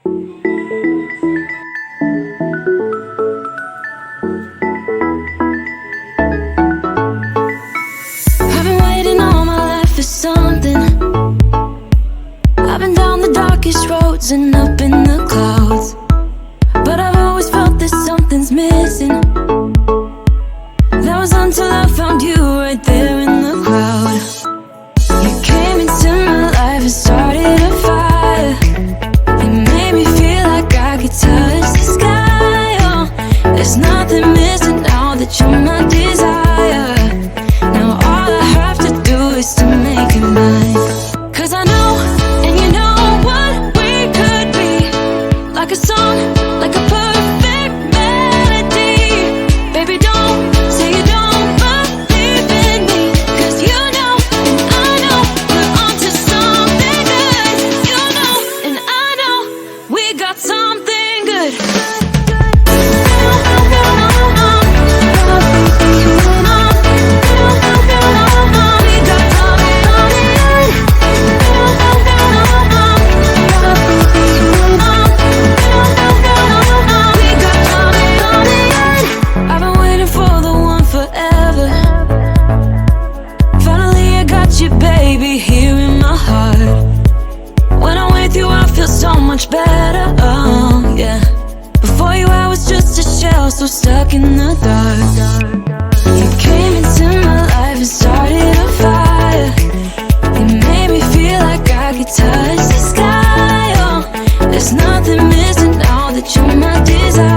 I've been waiting all my life for something. I've been down the darkest roads and up in the clouds, but I've always felt that something's missing. That was until I found you right there in the crowd. You came into my life and started a fire. You made me feel like I could touch the sky. Oh, there's nothing missing now that you're my desire. Now all I have to do is to make it mine. 'Cause I know, and you know what we could be. Like a song, like a perfect melody. Baby, don't say you don't believe in me, 'cause you know, and I know, we're onto something good. You know, and I know, we got something good. I've been waiting for the one forever. Finally I got you, baby, here in my heart. When I'm with you I feel so much better, oh yeah. Before you I was just a shell, so stuck in the dark. You came into my life and started a fire. You made me feel like I could touch the sky, oh. There's nothing missing now that you're my desire.